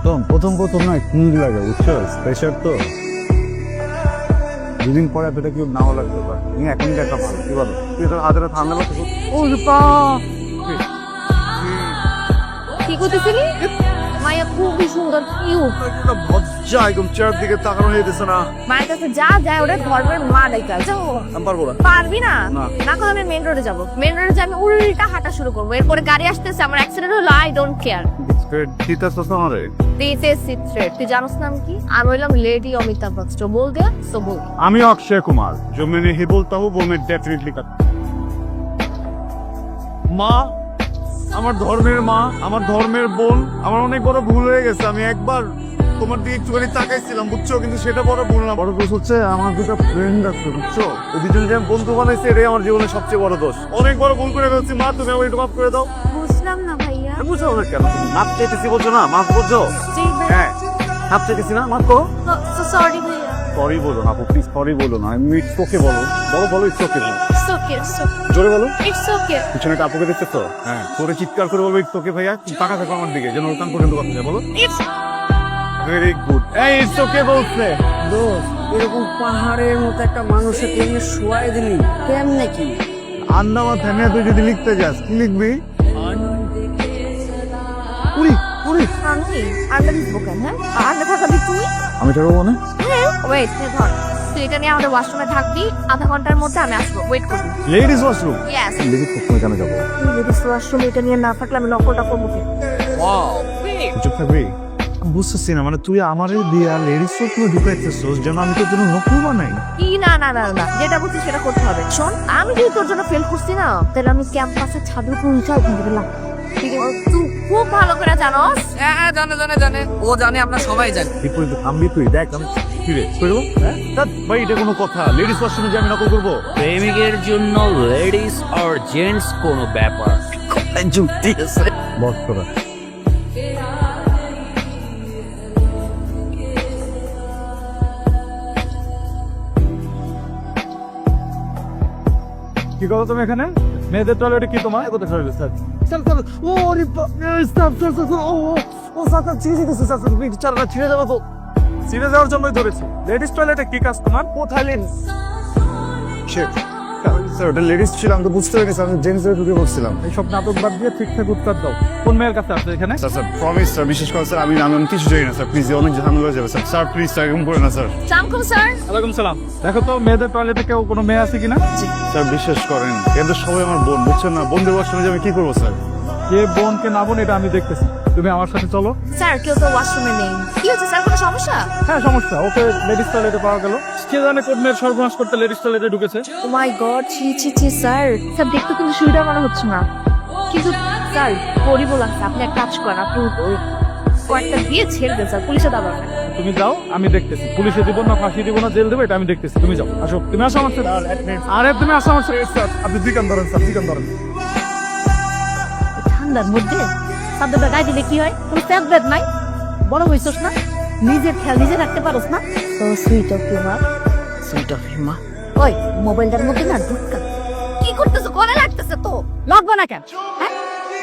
তো প্রথম না কি লাগে বুঝছো, প্রেশার তো দুদিন পরে এতটা কেউ নাও লাগতে পারে। তুমি এখন দেখা ভালো, কি বলো? তুই তোর হাতে ঠান্ডা লাগছে। কি করতেছিলি? মায়া খুবই সুন্দর, কিউট। ভজ্জা একদম চেয়ার দিকে তাকানো হইতেছে না। মায়ের কাছে যা যায় ওটা ধর্মের মা ডাইকা যাও। আমি পারবো না। পারবি না? না। না করে আমি মেন রোডে যাবো। মেন রোডে যে আমি উল্টা হাঁটা শুরু করবো, এরপরে গাড়ি আসতেছে, আমার অ্যাক্সিডেন্ট হলো, I don't care. This is secret. তুই জানোস না আমি কি? আমি হইলাম লেডি অমিতাভ বচ্চন। বল দে, সো বল। আমি অক্ষয় কুমার, जो मैं नहीं बोलता हूँ वो मैं डेफिनेटली करता हूँ। মা, আমার ধর্মের মা, আমার ধর্মের বোন, আমার অনেক বড় ভুল হয়ে গেছে। আমি একবার তোমার দিকে একটুখানি তাকাইছিলাম বুঝছো, কিন্তু সেটা বড় ভুল না। বড় দোষ হচ্ছে আমার দুটো ফ্রেন্ড আছে বুঝছো, ওই দুজন যে আমি বন্ধু বানাইছে, এটাই আমার জীবনের সবচেয়ে বড় দোষ। অনেক বড় ভুল করে ফেলছি মা, তুমি আমার একটু মাফ করে দাও। বুঝলাম না ভাইয়া। বুঝছো না কেন? মাফ চাইতেছি বলছো না, মাফ করছো? জি ভাই। হ্যাঁ, মাফ চাইতেছি না, মাফ করো। সরি ভাইয়া। সরি বলো না, প্লিজ সরি বলো না। আমি ইটস ওকে বলো, বলো ইটস ওকে বলো। ইটস ওকে, জোরে বলো। It's okay. পিছনে কাপুকে দেখতেছো? হ্যাঁ, করে চিৎকার করে বলবো ইটস ওকে ভাইয়া। তুমি টাকা থাকো আমার দিকে, যেন ওর কান পর্যন্ত কথা যায়। বলো ইটস ভেরি গুড। এই ইটস ওকে বলছে। দোস্ত, এরকম পাহাড়ের মতো একটা মানুষের কেমনে শোয়াই দিলি? কেমনে কি? আন্দামান থামিয়া তুই যদি লিখতে যাস কি লিখবি? উড়ি উড়ি। আমি আন্ডা লিখবো কেন? হ্যাঁ, আন্ডা থাকবি তুই? আমি তো বলবো না। ওয়েট, ধর তুই এটা নিয়ে আমাদের ওয়াশরুমে থাকবি, আধা ঘন্টার মধ্যে আমি আসবো, ওয়েট করবি। Ladies washroom? ইয়েস। লেডিস ওয়াশরুমে কেন যাবো? লেডিস ওয়াশরুমে এটা নিয়ে না থাকলে আমি নকলটা করবো কি? চুপ থাকবি। বুঝতেছি না, মানে তুই আমারে দিয়া লেডিস ওয়াশরুমে ঢুকাইতেছস যেন আমি তোর জন্য নকল বানাই। কি? না না না না, যেটা বলছি সেটা করতে হবে। শোন, আমি যদি তোর জন্য ফেল করছি না, তাহলে আমি ক্যাম্পাসের ছাদের উপর উঠে ওখান থেকে লাফ। ঠিক আছে? তুই খুব ভালো করে জানোস। হ্যাঁ, জানে ও জানে, আমরা সবাই জানি। বিপরীত থামবি তুই, দেখ আমি কি রে করবো। ভাই এটা কোনো কথা? লেডিস ওয়াশরুমে যে আমি নকল করবো? প্রেমিকের জন্য লেডিস আর জেন্টস কোনো ব্যাপার কোথায় যুক্তি আছে? বস করা। কি করো তুমি এখানে? মেয়েদের টয়লেটে কি তোমার কোথায় টয়লেট? স্যার স্যার স্যার, ও রে স্যার স্যার স্যার, ও স্যার স্যার ছিঁড়ে গেছে স্যার, তুমি চারটা ছিঁড়ে যাবো তো। ছিঁড়ে যাওয়ার জন্যই ধরেছি। লেডিস টয়লেটে কি কাজ তোমার? কোথায় লেডিস? স্যার ওটা লেডিস ছিল, আমি তো বুঝতে পেরেছি, আমি জেন্টসে ঢুকে বসছিলাম। এইসব নাটক বাদ দিয়ে ঠিকঠাক উত্তর দাও। কোন মেয়ের কাছে আসছে এখানে? স্যার স্যার প্রমিস স্যার, বিশেষ করে স্যার আমি কিছু জানি না স্যার, প্লিজ অনেক ঝামেলা হয়ে যাবে স্যার। স্যার প্লিজ স্যার এরকম করে না স্যার। সালাম স্যার। ওয়ালাইকুম সালাম। দেখো তো মেয়েদের টয়লেটে কেউ কোনো মেয়ে আছে কিনা? স্যার বিশ্বাস করেন, এদের সবাই আমার বোন বুঝছেন না। বন্ধুর ওয়াশরুমে যে আমি কি করবো স্যার? কে বোন কে না বোন এটা আমি দেখতেছি, তুমি আমার সাথে চলো। স্যার কেউ তো ওয়াশরুমে নেই। কি হচ্ছে স্যার, কোনো সমস্যা? হ্যাঁ সমস্যা, ওকে লেডিস টয়লেটে পাওয়া গেল। কে জানে কোন মেয়ের সর্বনাশ করতে লেডিস টয়লেটে ঢুকেছে। ও মাই গড, ছি ছি ছি স্যার। স্যার দেখতে কিন্তু সুবিধা মনে হচ্ছে না, কিন্তু স্যার পরিব লাগছে। আপনি এক কাজ করেন, আপনি কয়েকটা দিয়ে ছেড়ে দেন স্যার, পুলিশে দাবার না। তুমি যাও, আমি দেখতেছি। পুলিশে দিব না, ফাঁসি দিব না, জেল দেবো, এটা আমি দেখতেছি। তুমি যাও, আসো, তুমি আসো আমার সাথে। আরে তুমি আসো আমার সাথে। স্যার আপনি দিকান ধরেন স্যার, দিকান ধরেন। ঠান্ডার মধ্যে সাদ্দাটা গায়ে দিলে কি হয়? কোনো স্যাদ ব্যাদ নাই? বড় হইছস না, নিজের খেয়াল নিজে রাখতে পারোস না? তো sweet of humour, sweet of Hima. ওই মোবাইলটার মধ্যে না ঢুকা। কি করতেছ? গলা লাগতেছে তো। লাগবে না কেন? হ্যাঁ,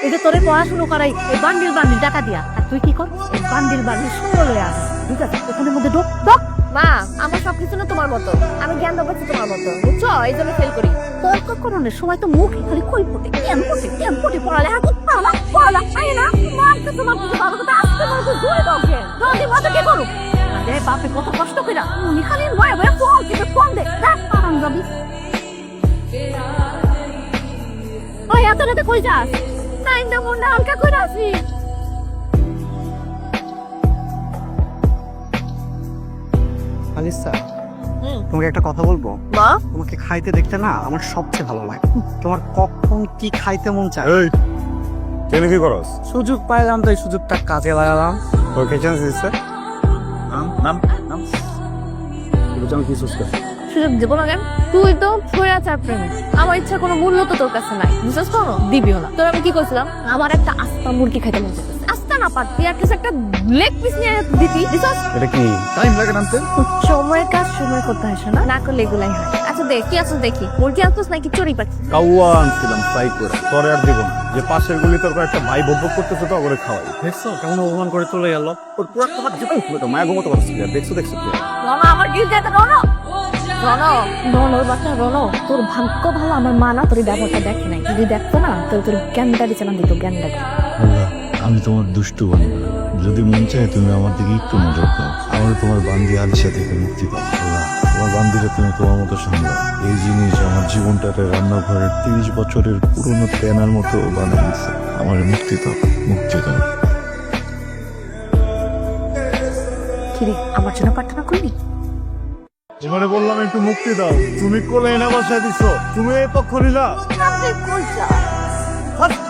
এই যে তোরে পড়াশুনো করাই এই বান্ডিল বান্ডিল টাকা দিয়া, আর তুই কি কর? এই বান্ডিল বান্ডিল সুন্দর হয়ে আস। ঠিক আছে, ওখানের মধ্যে ঢোক ঢোক। মা, আমার সবকিছু না তোমার মতো, আমি জ্ঞান দেবো তোমার মতো, বুঝছো? এই জন্য ফেল করি। তর্ক করণের সময় তো মুখ খালি কই পড়ে কেন পড়ে পড়ালেখা করতে পড়ালা আই না। মারতে তোমার কিছু ভালো কথা আসতে বলতে জোরে দকে জলদি মতো কি করু? আরে বাপে কত কষ্ট কইরা উনি খালি বয়ে বয়ে ফোন দে দেখ পারাম যাবি। ওই এত রাতে কই যাস? নাইন্দা মুন্ডা হালকা কইরা আসি। আলিসা, তোমাকে একটা কথা বলবো? মা, তোমাকে খাইতে দেখতে না আমার সবচেয়ে ভালো লাগে। তোমার কখন কি খাইতে মন চায়? এই কেন কি করস? সুযোগ পাইলাম তো এই সুযোগটা কাজে লাগালাম। ওকে চান্স দিছে। নাম নাম নাম তুমি কি সুস্কা? সুযোগ দেবো না কেন? তুই তো স্বৈরাচার প্রেমিক। আমার ইচ্ছার কোনো মূল্য তো তোর কাছে নাই, বিশ্বাস করো দিবিও না। তোর আমি কি করছিলাম? আমার একটা আস্তা মুরগি খাইতে মন চাইতেছে। আস্তা না পারতি আর কিছু একটা লেগ পিস নিয়ে দিতি দিছস। এটা কি টাইম লাগে নামতে? সময়ের কাজ সময় করতে আসে না, না করলে এগুলাই হয়। আচ্ছা দেখ কি আছিস দেখি, মুরগি আনছিস নাকি চড়ি পাচ্ছিস? কাউয়া আনছিলাম ফ্রাই করে, পরে আর দিব না। যে পাশের গুলি তোর একটা ভাই ভোগ করতেছে তো ওরে খাওয়াই। দেখছো কেমন অপমান করে চলে গেল। ওর পুরো তোমার জীবন খুলে তো মায়া ঘুমোতে পারছি না। দেখছো কি রনো আমার গিল যেতে রনো রনোর বাচ্চা রনো, তোর ভাগ্য ভালো আমার মা না তোর এই ব্যবহারটা দেখে নাই। যদি দেখতো না তোর তোর জ্ঞানদারি চালান দিত, জ্ঞানদারি। আল্লাহ, আমি তোমার দুষ্টু বান্দা, যদি মন চায় তুমি আমার দিকে একটু নজর দাও, আমার তোমার বান্দি আলিশা থেকে মুক্তি পাও। আল্লাহ, তোমার বান্দিরা তুমি তোমার মতো সামলাও। এই জিনিস আমার জীবনটাকে রান্নাঘরের 30 বছরের পুরনো তেনার মতো বানিয়ে দিচ্ছে। আমার মুক্তি দাও, মুক্তি দাও। কিরে আমার জন্য প্রার্থনা করবি? জীবনে বললাম একটু মুক্তি দাও, তুমি কোলে এনে বসায় দিছো। তুমি এই পক্ষ নিলা,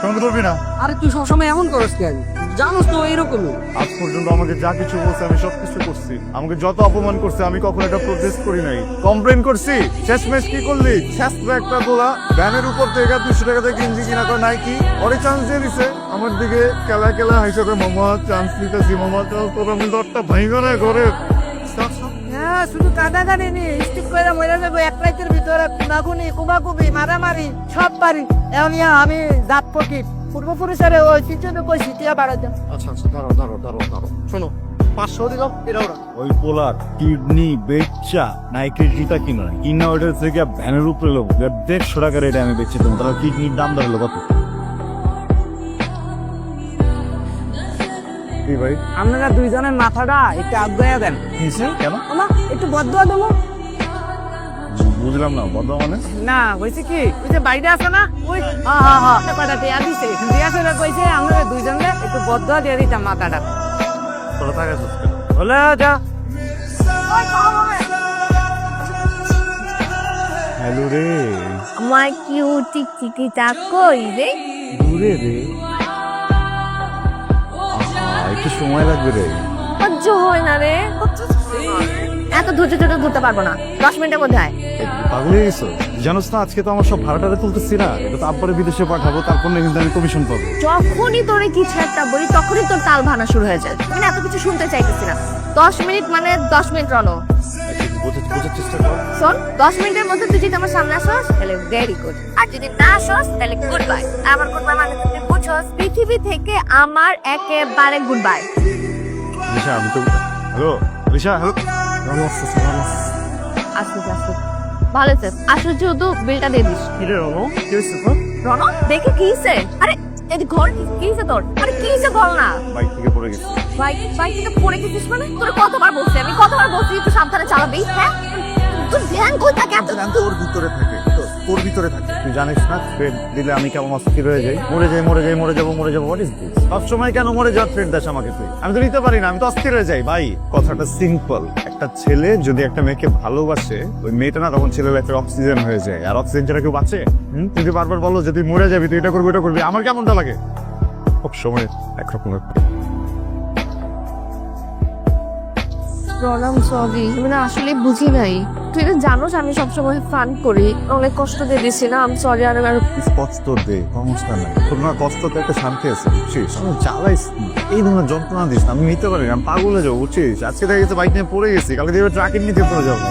সঙ্গে ধরবি না। আরে তুই সবসময় এমন করস কেন? জানোস তো এরকমই। আজ পর্যন্ত আমাকে যা কিছু বলছে আমি সবকিছু করছি। আমাকে যত অপমান করছে আমি কখনো একটা প্রোটেস্ট করি নাই, কমপ্লেন করছি। শেষমেশ কি করলি? শেষ একটা গোলা ভ্যানের উপর থেকে 200 টাকা দিয়ে গেঞ্জি কিনা করে নাইকি ওরে চান্স দিয়ে দিছে। আমার দিকে কেলা কেলা হিসেবে মামা চান্স দিতেছি, মামা চান্স তোর আমি দরটা ভাইগো না ঘরে। হ্যাঁ, শুধু কাঁদাকানি নি, স্টিক করে মরে যাবো এক রাতের ভিতরে। খুনাখুনি, কুবাকুবি, মারামারি সব পারি। এখন আমি জাত পকিট পূর্বপুরুষের ওই পিছনে কই সিটিয়া বাড়াতাম। আচ্ছা আচ্ছা, দাঁড়াও শোনো, 500 দিলাম এটা ওরা। ওই পোলার কিডনি বেচা নাইকের জুতা কিনা ওইটা থেকে ভ্যানের উপরে লোক 150 টাকা রেটে আমি বেচছি। তোমার তাহলে কিডনির দাম দাঁড়ালো কত? কি ভাই আপনারা দুইজনের মাথাটা একটু আগায়া দেন। কেন? আমা একটু বদুয়া দেবো। বুঝলাম না, বন্ধ মানে? না হয়েছে কি, ওই যে বাইরে আছে না, ওই হ্যাঁ ব্যাপারটা দেয়া দিছে। দিয়া ফেরা কইছে আমরা দুইজনে একটু বদুয়া দিয়ে দিতাম মাথাটা। তোরা টাকা বলে যা। হ্যালো রে, আমার কিউটি চিকিটা কই রে? দূরে রে। একটু সময় লাগবে রে। সহ্য হয় না রে, এত ধৈর্য ধরতে পারবো না। 10 মিনিটের মধ্যে আয়। পাগল হয়ে গেছো? জানোস না আজকে তো আমার সব ভাড়াটারে তুলতেছি না, এটা তো আব্বারে বিদেশে পাঠাবো, তারপর না কিন্তু আমি কমিশন পাবো। যখনই তোরে কিছু একটা বলি তখনই তোর তাল ভাঙা শুরু হয়ে যায়। আমি এত কিছু শুনতে চাইতেছি না। 10 মিনিট মানে 10 মিনিট রনো। বোঝার চেষ্টা কর। শোন, 10 মিনিটের মধ্যে তুই যদি আমার সামনে আসস তাহলে ভেরি গুড, আর যদি না আসস তাহলে গুড বাই। আমার গুড বাই মানে তুই বুঝছস, পৃথিবী থেকে আমার একেবারে গুড বাই। রিশা, আমি তো হ্যালো রিশা, হ্যালো। আসতে ভালো আছে। আসলে যেহেতু বিলটা দিয়ে দিস। কি রে রনো, কি হয়েছে তোর? রনো দেখে কি হইছে? আরে এই ঘর কি হইছে তোর? আরে কি হইছে বল না। বাইক থেকে পড়ে গেছে। বাইক থেকে পড়ে গেছিস মানে? তোর কতবার বলছি আমি, কতবার বলছি তুই সাবধানে চালাবি? হ্যাঁ, তোর ধ্যান কই থাকে এত? তোর ভিতরে থাকে, তোর ভিতরে থাকে। তুই জানিস না থ্রেড দিলে আমি কেমন অস্থির হয়ে যাই, মরে যাবো। What is this? সবসময় কেন মরে যাওয়ার থ্রেড দাস আমাকে তুই? আমি তো নিতে পারি না, আমি তো অস্থির হয়ে যাই। ভাই কথাটা সিম্পল, একটা ছেলে যদি একটা মেয়েকে ভালোবাসে, ওই মেয়েটা না তখন ছেলের লাইফের অক্সিজেন হয়ে যায়। আর অক্সিজেন ছাড়া কেউ বাঁচে? তুই বারবার বলো যে তুই মরে যাবি, তুই এটা করবি, আমার কেমনটা লাগে? সব সময় একরকমের। প্রণাম, সরি, আমি না আসলে বুঝি নাই। তুই এটা জানোস আমি সবসময় ফান করি, অনেক কষ্ট দিয়ে দিছি না। আমি সরি। আর কষ্ট দে, সমস্যা নাই। তোর না কষ্টতে একটা শান্তি আছে, বুঝছিস? আমি চালাইস না, এই ধরনের যন্ত্রণা দিস না, আমি নিতে পারি না, আমি পাগল হয়ে যাবো, বুঝছিস? আজকে দেখা গেছে বাইক নিয়ে পড়ে গেছি, কালকে দেখবে ট্রাকের নিতে পড়ে যাবো।